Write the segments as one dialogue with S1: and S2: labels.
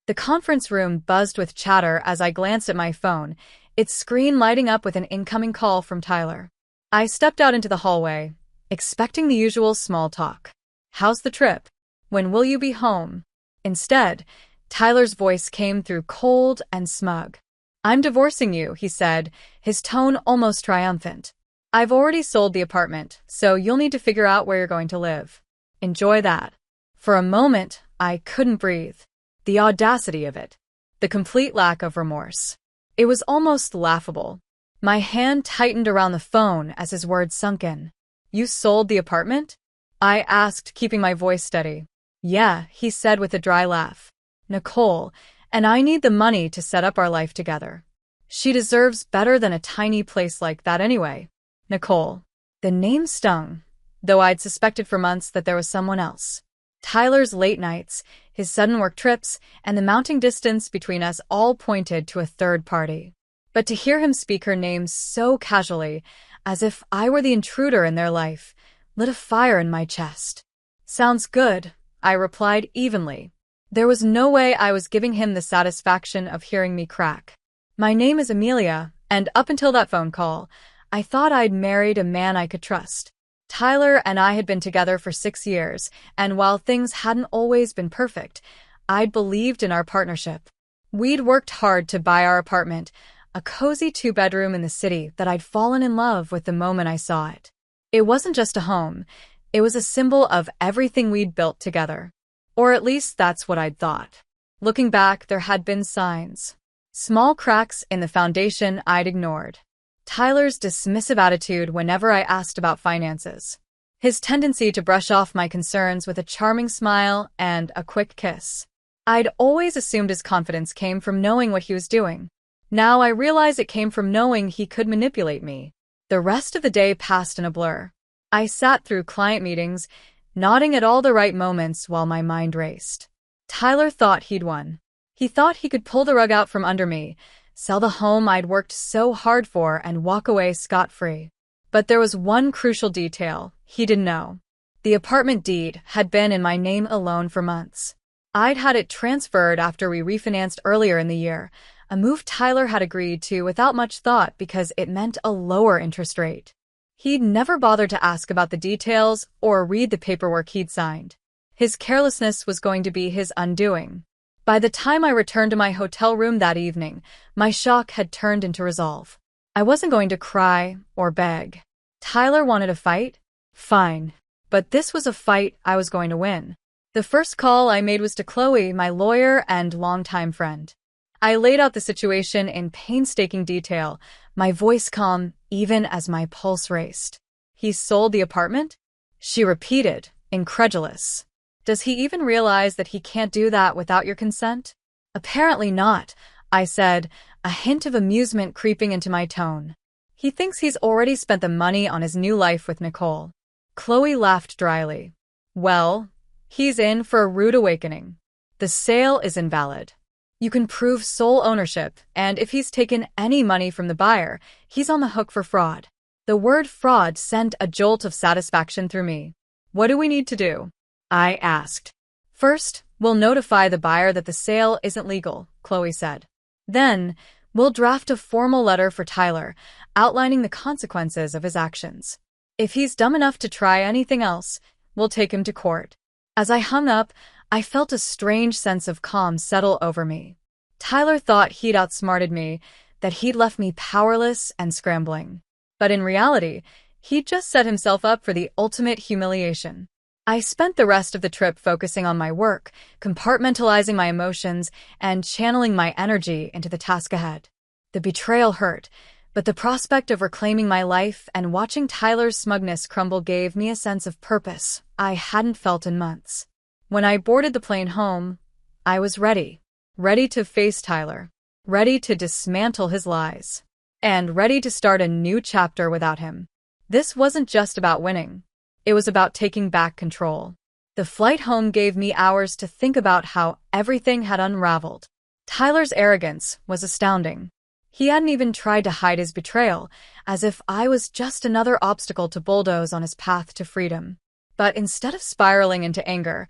S1: The conference room buzzed with chatter as I glanced at my phone, its screen lighting up with an incoming call from Tyler. I stepped out into the hallway, expecting the usual small talk. "How's the trip? When will you be home?" Instead, Tyler's voice came through cold and smug. "I'm divorcing you," he said, his tone almost triumphant. "I've already sold the apartment, so you'll need to figure out where you're going to live. Enjoy that." For a moment, I couldn't breathe. The audacity of it. The complete lack of remorse. It was almost laughable. My hand tightened around the phone as his words sunk in. "You sold the apartment?" I asked, keeping my voice steady. "Yeah," he said with a dry laugh. "Nicole, and I need the money to set up our life together. She deserves better than a tiny place like that anyway." Nicole. The name stung, though I'd suspected for months that there was someone else. Tyler's late nights, his sudden work trips, and the mounting distance between us all pointed to a third party. But to hear him speak her name so casually, as if I were the intruder in their life, lit a fire in my chest. "Sounds good," I replied evenly. There was no way I was giving him the satisfaction of hearing me crack. "My name is Amelia, and up until that phone call, I thought I'd married a man I could trust. Tyler and I had been together for 6 years, and while things hadn't always been perfect, I'd believed in our partnership. We'd worked hard to buy our apartment, a cozy 2-bedroom in the city that I'd fallen in love with the moment I saw it. It wasn't just a home, it was a symbol of everything we'd built together. Or at least that's what I'd thought. Looking back, there had been signs. Small cracks in the foundation I'd ignored. Tyler's dismissive attitude whenever I asked about finances. His tendency to brush off my concerns with a charming smile and a quick kiss. I'd always assumed his confidence came from knowing what he was doing. Now I realize it came from knowing he could manipulate me. The rest of the day passed in a blur. I sat through client meetings, nodding at all the right moments while my mind raced. Tyler thought he'd won. He thought he could pull the rug out from under me, sell the home I'd worked so hard for, and walk away scot-free. But there was one crucial detail he didn't know. The apartment deed had been in my name alone for months. I'd had it transferred after we refinanced earlier in the year, a move Tyler had agreed to without much thought because it meant a lower interest rate. He'd never bothered to ask about the details or read the paperwork he'd signed. His carelessness was going to be his undoing. By the time I returned to my hotel room that evening, my shock had turned into resolve. I wasn't going to cry or beg. Tyler wanted a fight? Fine. But this was a fight I was going to win. The first call I made was to Chloe, my lawyer and longtime friend. I laid out the situation in painstaking detail, my voice calm even as my pulse raced. "He sold the apartment?" she repeated, incredulous. "Does he even realize that he can't do that without your consent?" "Apparently not," I said, a hint of amusement creeping into my tone. "He thinks he's already spent the money on his new life with Nicole." Chloe laughed dryly. "Well, he's in for a rude awakening. The sale is invalid. You can prove sole ownership, and if he's taken any money from the buyer, he's on the hook for fraud." The word fraud sent a jolt of satisfaction through me. "What do we need to do?" I asked. "First, we'll notify the buyer that the sale isn't legal," Chloe said. "Then, we'll draft a formal letter for Tyler, outlining the consequences of his actions. If he's dumb enough to try anything else, we'll take him to court." As I hung up, I felt a strange sense of calm settle over me. Tyler thought he'd outsmarted me, that he'd left me powerless and scrambling. But in reality, he'd just set himself up for the ultimate humiliation. I spent the rest of the trip focusing on my work, compartmentalizing my emotions, and channeling my energy into the task ahead. The betrayal hurt, but the prospect of reclaiming my life and watching Tyler's smugness crumble gave me a sense of purpose I hadn't felt in months. When I boarded the plane home, I was ready. Ready to face Tyler. Ready to dismantle his lies. And ready to start a new chapter without him. This wasn't just about winning. It was about taking back control. The flight home gave me hours to think about how everything had unraveled. Tyler's arrogance was astounding. He hadn't even tried to hide his betrayal, as if I was just another obstacle to bulldoze on his path to freedom. But instead of spiraling into anger,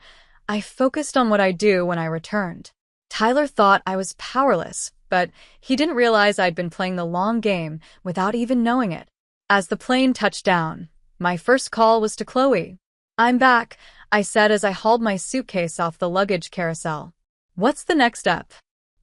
S1: I focused on what I'd do when I returned. Tyler thought I was powerless, but he didn't realize I'd been playing the long game without even knowing it. As the plane touched down, my first call was to Chloe. "I'm back," I said as I hauled my suitcase off the luggage carousel. "What's the next step?"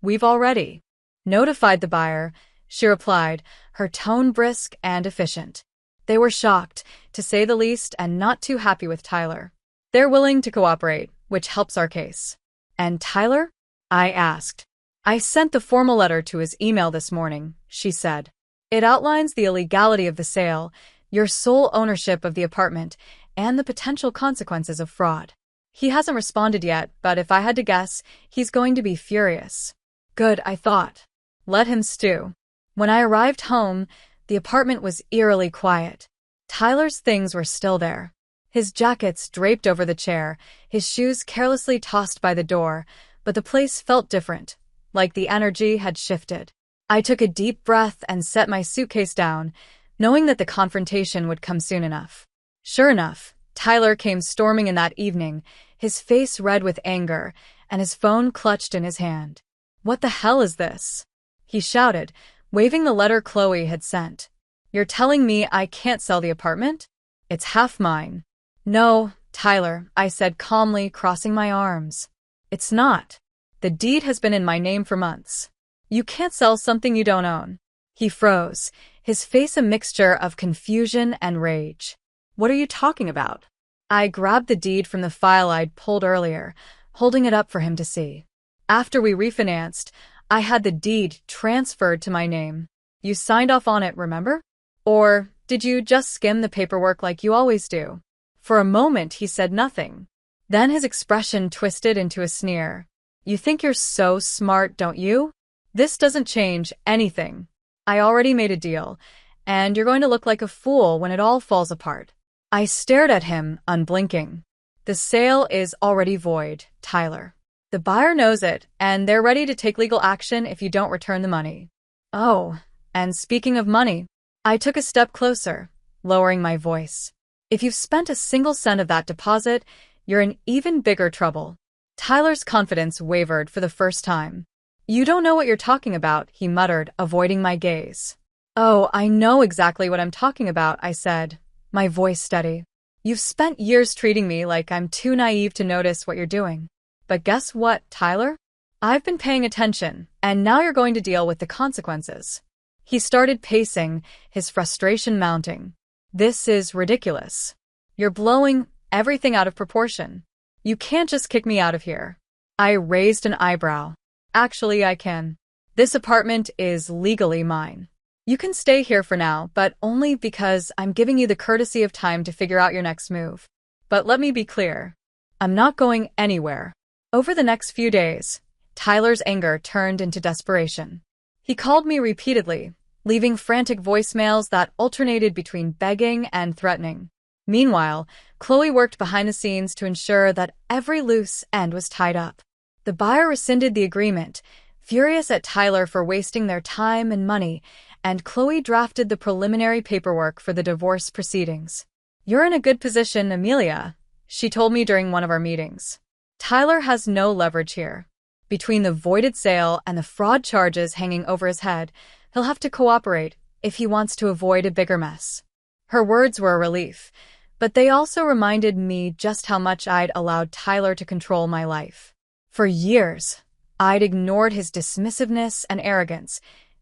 S1: "We've already notified the buyer," she replied, her tone brisk and efficient. They were shocked, to say the least, and not too happy with Tyler. "They're willing to cooperate, which helps our case." "And Tyler?" I asked. "I sent the formal letter to his email this morning," she said. "It outlines the illegality of the sale, your sole ownership of the apartment, and the potential consequences of fraud. He hasn't responded yet, but if I had to guess, he's going to be furious." Good, I thought. Let him stew. When I arrived home, the apartment was eerily quiet. Tyler's things were still there. His jackets draped over the chair, his shoes carelessly tossed by the door, but the place felt different, like the energy had shifted. I took a deep breath and set my suitcase down, knowing that the confrontation would come soon enough. Sure enough, Tyler came storming in that evening, his face red with anger, and his phone clutched in his hand. "What the hell is this?" he shouted, waving the letter Chloe had sent. "You're telling me I can't sell the apartment? It's half mine." "No, Tyler," I said calmly, crossing my arms. "It's not. The deed has been in my name for months. You can't sell something you don't own." He froze, his face a mixture of confusion and rage. "What are you talking about?" I grabbed the deed from the file I'd pulled earlier, holding it up for him to see. "After we refinanced, I had the deed transferred to my name. You signed off on it, remember? Or did you just skim the paperwork like you always do?" For a moment, he said nothing. Then his expression twisted into a sneer. "You think you're so smart, don't you? This doesn't change anything. I already made a deal, and you're going to look like a fool when it all falls apart." I stared at him, unblinking. "The sale is already void, Tyler. The buyer knows it, and they're ready to take legal action if you don't return the money." "Oh, and speaking of money," I took a step closer, lowering my voice. "If you've spent a single cent of that deposit, you're in even bigger trouble." Tyler's confidence wavered for the first time. "You don't know what you're talking about," he muttered, avoiding my gaze. "Oh, I know exactly what I'm talking about," I said, my voice steady. "You've spent years treating me like I'm too naive to notice what you're doing. But guess what, Tyler? I've been paying attention, and now you're going to deal with the consequences." He started pacing, his frustration mounting. "This is ridiculous. You're blowing everything out of proportion. You can't just kick me out of here." I raised an eyebrow. "Actually, I can. This apartment is legally mine. You can stay here for now, but only because I'm giving you the courtesy of time to figure out your next move. But let me be clear. I'm not going anywhere." Over the next few days, Tyler's anger turned into desperation. He called me repeatedly, leaving frantic voicemails that alternated between begging and threatening. Meanwhile, Chloe worked behind the scenes to ensure that every loose end was tied up. The buyer rescinded the agreement, furious at Tyler for wasting their time and money, and Chloe drafted the preliminary paperwork for the divorce proceedings. "You're in a good position, Amelia," she told me during one of our meetings. "Tyler has no leverage here. Between the voided sale and the fraud charges hanging over his head, he'll have to cooperate if he wants to avoid a bigger mess." Her words were a relief, but they also reminded me just how much I'd allowed Tyler to control my life. For years, I'd ignored his dismissiveness and arrogance,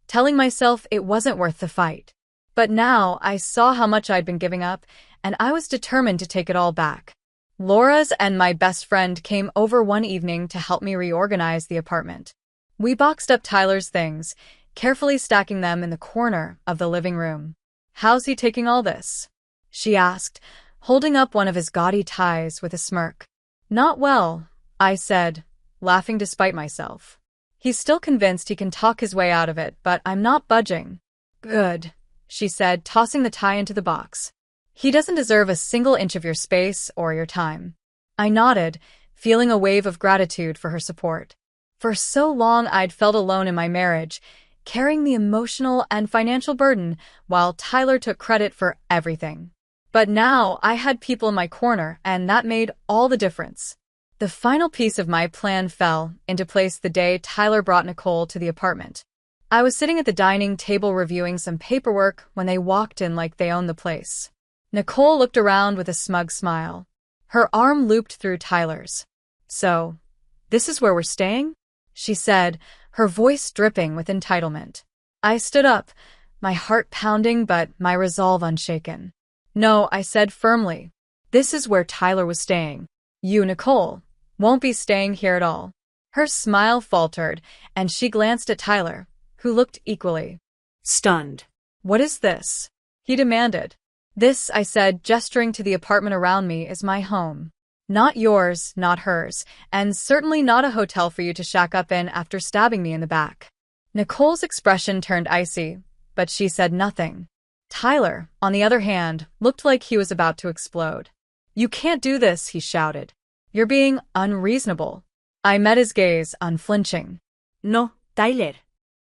S1: telling myself it wasn't worth the fight. But now I saw how much I'd been giving up, and I was determined to take it all back. Laura's and my best friend came over one evening to help me reorganize the apartment. We boxed up Tyler's things, carefully stacking them in the corner of the living room. "How's he taking all this?" she asked, holding up one of his gaudy ties with a smirk. "Not well," I said, laughing despite myself. "He's still convinced he can talk his way out of it, but I'm not budging." "Good," she said, tossing the tie into the box. "He doesn't deserve a single inch of your space or your time." I nodded, feeling a wave of gratitude for her support. For so long I'd felt alone in my marriage, carrying the emotional and financial burden while Tyler took credit for everything. But now I had people in my corner, and that made all the difference. The final piece of my plan fell into place the day Tyler brought Nicole to the apartment. I was sitting at the dining table reviewing some paperwork when they walked in like they owned the place. Nicole looked around with a smug smile. Her arm looped through Tyler's. "So, this is where we're staying?" she said, her voice dripping with entitlement. I stood up, my heart pounding but my resolve unshaken. "No," I said firmly. "This is where Tyler was staying. You, Nicole, won't be staying here at all." Her smile faltered, and she glanced at Tyler, who looked equally
S2: stunned.
S1: "What is this?" he demanded. "This," I said, gesturing to the apartment around me, "is my home. Not yours, not hers, and certainly not a hotel for you to shack up in after stabbing me in the back." Nicole's expression turned icy, but she said nothing. Tyler, on the other hand, looked like he was about to explode. "You can't do this," he shouted. "You're being unreasonable." I met his gaze, unflinching.
S2: No, Tyler.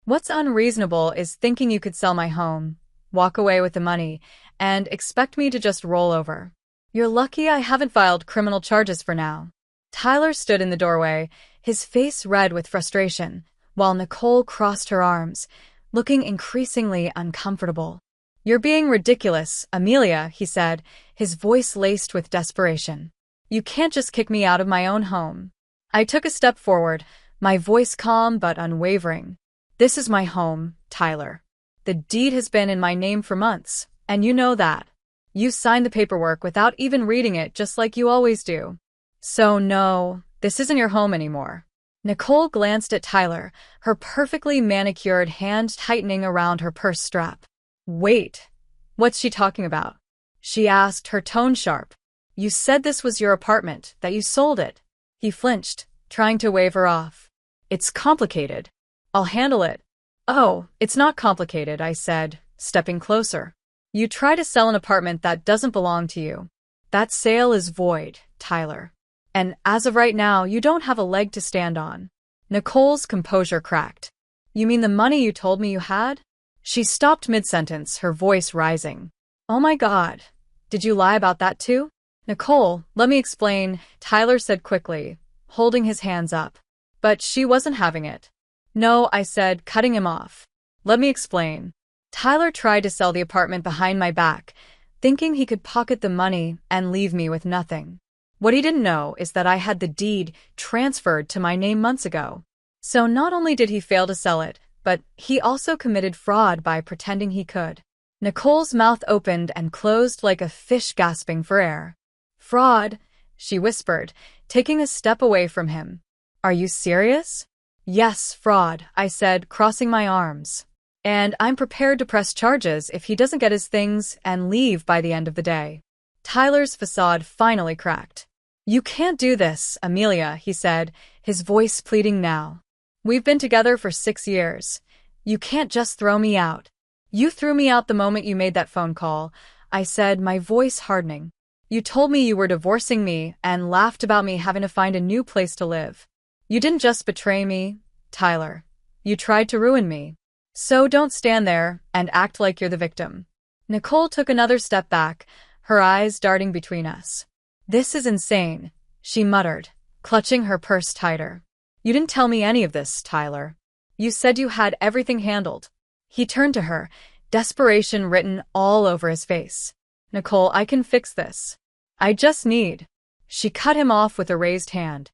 S1: "What's unreasonable is thinking you could sell my home, walk away with the money, and expect me to just roll over. You're lucky I haven't filed criminal charges for now." Tyler stood in the doorway, his face red with frustration, while Nicole crossed her arms, looking increasingly uncomfortable. "You're being ridiculous, Amelia," he said, his voice laced with desperation. "You can't just kick me out of my own home." I took a step forward, my voice calm but unwavering. "This is my home, Tyler. The deed has been in my name for months, and you know that. You signed the paperwork without even reading it, just like you always do. So no, this isn't your home anymore." Nicole glanced at Tyler, her perfectly manicured hand tightening around her purse strap. "Wait, what's she talking about?" she asked, her tone sharp. "You said this was your apartment, that you sold it." He flinched, trying to wave her off. "It's complicated. I'll handle it." "Oh, it's not complicated," I said, stepping closer. "You try to sell an apartment that doesn't belong to you. That sale is void, Tyler. And as of right now, you don't have a leg to stand on." Nicole's composure cracked. "You mean the money you told me you had?" She stopped mid-sentence, her voice rising. "Oh my God, did you lie about that too?" "Nicole, let me explain," Tyler said quickly, holding his hands up. But she wasn't having it. "No," I said, cutting him off. "Let me explain." Tyler tried to sell the apartment behind my back, thinking he could pocket the money and leave me with nothing. What he didn't know is that I had the deed transferred to my name months ago. So not only did he fail to sell it, but he also committed fraud by pretending he could. Nicole's mouth opened and closed like a fish gasping for air. "Fraud," she whispered, taking a step away from him. "Are you serious?" "Yes, fraud," I said, crossing my arms. "And I'm prepared to press charges if he doesn't get his things and leave by the end of the day." Tyler's facade finally cracked. "You can't do this, Amelia," he said, his voice pleading now. "We've been together for 6 years. You can't just throw me out." "You threw me out the moment you made that phone call," I said, my voice hardening. "You told me you were divorcing me and laughed about me having to find a new place to live. You didn't just betray me, Tyler. You tried to ruin me. So don't stand there and act like you're the victim." Nicole took another step back, her eyes darting between us. "This is insane," she muttered, clutching her purse tighter. "You didn't tell me any of this, Tyler. You said you had everything handled." He turned to her, desperation written all over his face. "Nicole, I can fix this. I just need—" She cut him off with a raised hand.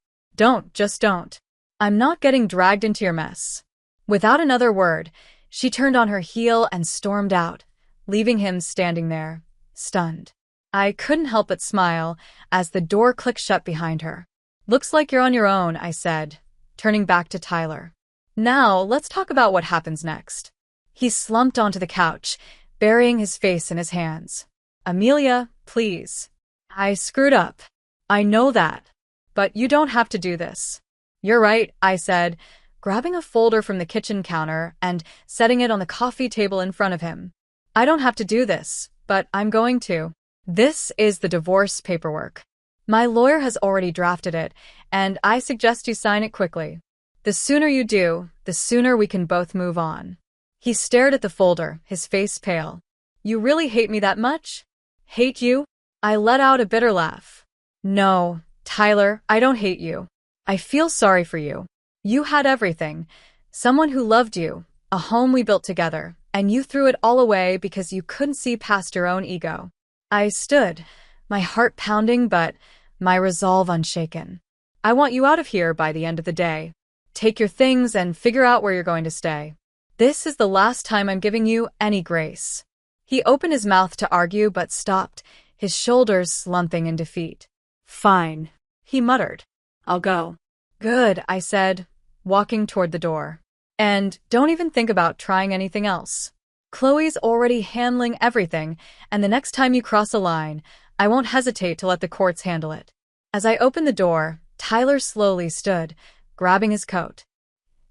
S1: Just don't. I'm not getting dragged into your mess." Without another word, she turned on her heel and stormed out, leaving him standing there, stunned. I couldn't help but smile as the door clicked shut behind her. "Looks like you're on your own," I said, turning back to Tyler. "Now, let's talk about what happens next." He slumped onto the couch, burying his face in his hands. "Amelia, please. I screwed up. I know that. But you don't have to do this." "You're right," I said, grabbing a folder from the kitchen counter and setting it on the coffee table in front of him. "I don't have to do this, but I'm going to. This is the divorce paperwork. My lawyer has already drafted it, and I suggest you sign it quickly. The sooner you do, the sooner we can both move on." He stared at the folder, his face pale. "You really hate me that much?" "Hate you?" I let out a bitter laugh. "No, Tyler, I don't hate you. I feel sorry for you. You had everything. Someone who loved you, a home we built together, and you threw it all away because you couldn't see past your own ego. I stood, my heart pounding but my resolve unshaken. I want you out of here by the end of the day. Take your things and figure out where you're going to stay. This is the last time I'm giving you any grace. He opened his mouth to argue but stopped, his shoulders slumping in defeat.
S2: Fine,
S1: He muttered.
S2: I'll go.
S1: Good, I said, walking toward the door. And don't even think about trying anything else. Chloe's already handling everything, and the next time you cross a line, I won't hesitate to let the courts handle it. As I opened the door, Tyler slowly stood, grabbing his coat.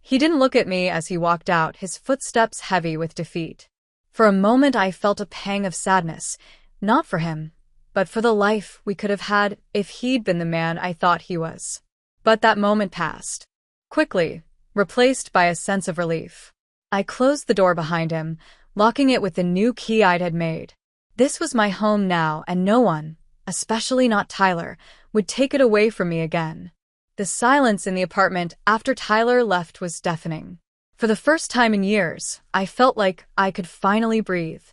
S1: He didn't look at me as he walked out, his footsteps heavy with defeat. For a moment I felt a pang of sadness, not for him, but for the life we could have had if he'd been the man I thought he was. But that moment passed. Quickly, replaced by a sense of relief. I closed the door behind him, locking it with the new key I'd had made. This was my home now, and no one, especially not Tyler, would take it away from me again. The silence in the apartment after Tyler left was deafening. For the first time in years, I felt like I could finally breathe.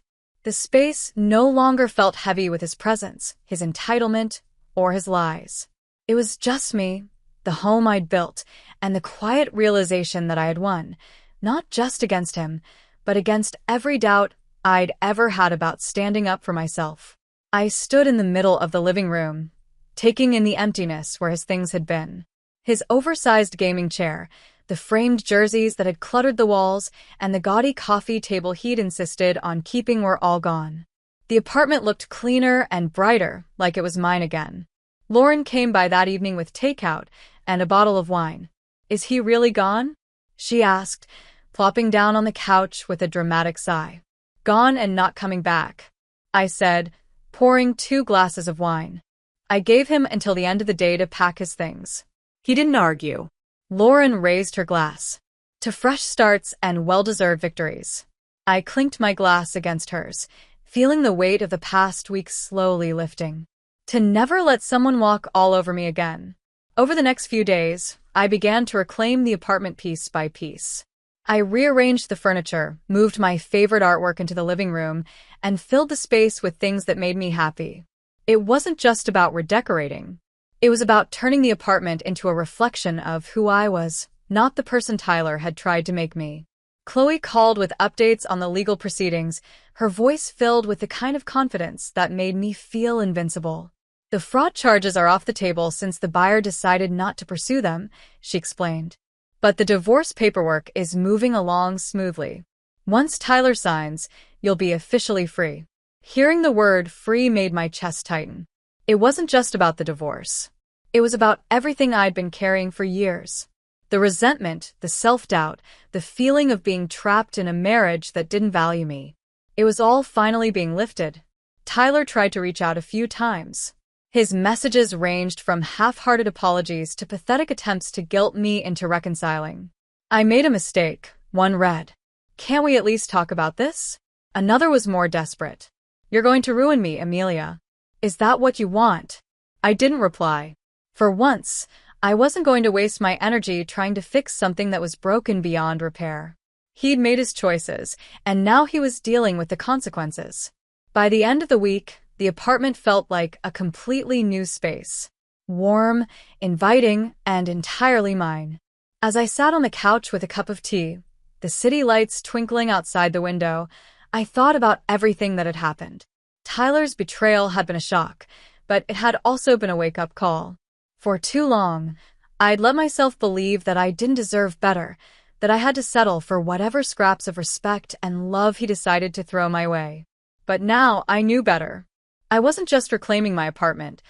S1: The space no longer felt heavy with his presence, his entitlement, or his lies. It was just me, the home I'd built, and the quiet realization that I had won, not just against him, but against every doubt I'd ever had about standing up for myself. I stood in the middle of the living room, taking in the emptiness where his things had been. His oversized gaming chair, the framed jerseys that had cluttered the walls, and the gaudy coffee table he'd insisted on keeping were all gone. The apartment looked cleaner and brighter, like it was mine again. Lauren came by that evening with takeout and a bottle of wine. "Is he really gone?" she asked, plopping down on the couch with a dramatic sigh. "Gone and not coming back," I said, pouring 2 glasses of wine. I gave him until the end of the day to pack his things.
S2: He didn't argue.
S1: Lauren raised her glass. To fresh starts and well-deserved victories. I clinked my glass against hers, feeling the weight of the past week slowly lifting. To never let someone walk all over me again. Over the next few days, I began to reclaim the apartment piece by piece. I rearranged the furniture, moved my favorite artwork into the living room, and filled the space with things that made me happy. It wasn't just about redecorating. It was about turning the apartment into a reflection of who I was, not the person Tyler had tried to make me. Chloe called with updates on the legal proceedings, her voice filled with the kind of confidence that made me feel invincible. "The fraud charges are off the table since the buyer decided not to pursue them," she explained. "But the divorce paperwork is moving along smoothly. Once Tyler signs, you'll be officially free." Hearing the word free made my chest tighten. It wasn't just about the divorce. It was about everything I'd been carrying for years. The resentment, the self-doubt, the feeling of being trapped in a marriage that didn't value me. It was all finally being lifted. Tyler tried to reach out a few times. His messages ranged from half-hearted apologies to pathetic attempts to guilt me into reconciling. "I made a mistake," one read. "Can't we at least talk about this?" Another was more desperate. "You're going to ruin me, Amelia. Is that what you want?" I didn't reply. For once, I wasn't going to waste my energy trying to fix something that was broken beyond repair. He'd made his choices, and now he was dealing with the consequences. By the end of the week, the apartment felt like a completely new space. Warm, inviting, and entirely mine. As I sat on the couch with a cup of tea, the city lights twinkling outside the window, I thought about everything that had happened. Tyler's betrayal had been a shock, but it had also been a wake-up call. For too long, I'd let myself believe that I didn't deserve better, that I had to settle for whatever scraps of respect and love he decided to throw my way. But now I knew better. I wasn't just reclaiming my apartment,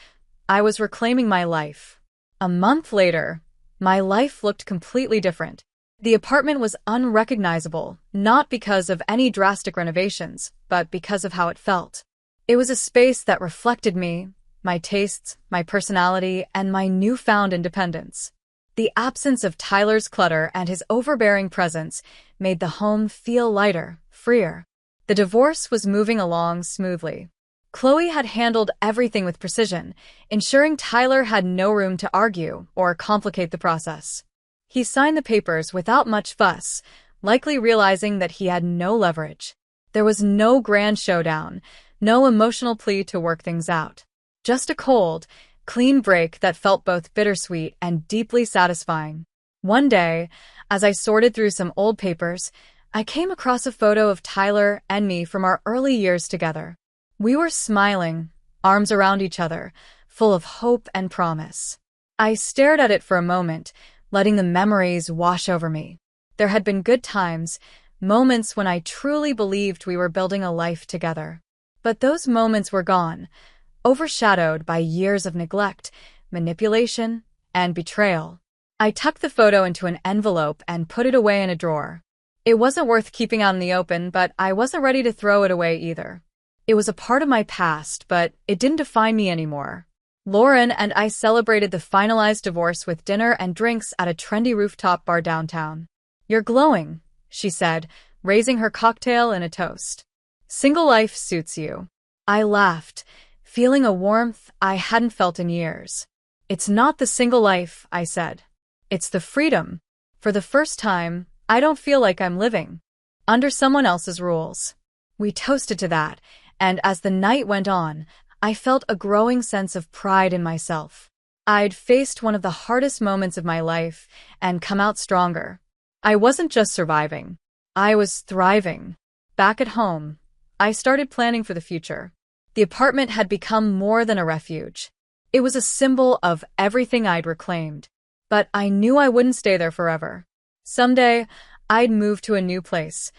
S1: I was reclaiming my life. A month later, my life looked completely different. The apartment was unrecognizable, not because of any drastic renovations, but because of how it felt. It was a space that reflected me, my tastes, my personality, and my newfound independence. The absence of Tyler's clutter and his overbearing presence made the home feel lighter, freer. The divorce was moving along smoothly. Chloe had handled everything with precision, ensuring Tyler had no room to argue or complicate the process. He signed the papers without much fuss, likely realizing that he had no leverage. There was no grand showdown, no emotional plea to work things out. Just a cold, clean break that felt both bittersweet and deeply satisfying. One day, as I sorted through some old papers, I came across a photo of Tyler and me from our early years together. We were smiling, arms around each other, full of hope and promise. I stared at it for a moment, letting the memories wash over me. There had been good times, moments when I truly believed we were building a life together. But those moments were gone, overshadowed by years of neglect, manipulation, and betrayal. I tucked the photo into an envelope and put it away in a drawer. It wasn't worth keeping out in the open, but I wasn't ready to throw it away either. It was a part of my past, but it didn't define me anymore. Lauren and I celebrated the finalized divorce with dinner and drinks at a trendy rooftop bar downtown. "You're glowing," she said, raising her cocktail in a toast. "Single life suits you." I laughed, feeling a warmth I hadn't felt in years. "It's not the single life," I said. "It's the freedom. For the first time, I don't feel like I'm living under someone else's rules." We toasted to that, and as the night went on, I felt a growing sense of pride in myself. I'd faced one of the hardest moments of my life and come out stronger. I wasn't just surviving. I was thriving. Back at home, I started planning for the future. The apartment had become more than a refuge. It was a symbol of everything I'd reclaimed. But I knew I wouldn't stay there forever. Someday, I'd move to a new place,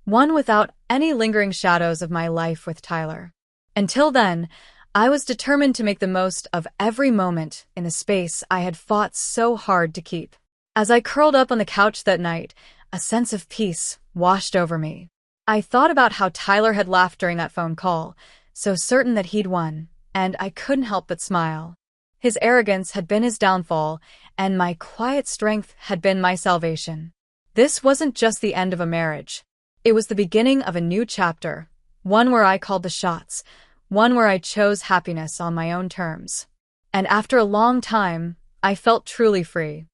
S1: one without any lingering shadows of my life with Tyler. Until then, I was determined to make the most of every moment in the space I had fought so hard to keep. As I curled up on the couch that night, a sense of peace washed over me. I thought about how Tyler had laughed during that phone call, so certain that he'd won, and I couldn't help but smile. His arrogance had been his downfall, and my quiet strength had been my salvation. This wasn't just the end of a marriage. It was the beginning of a new chapter, one where I called the shots, one where I chose happiness on my own terms. And after a long time, I felt truly free.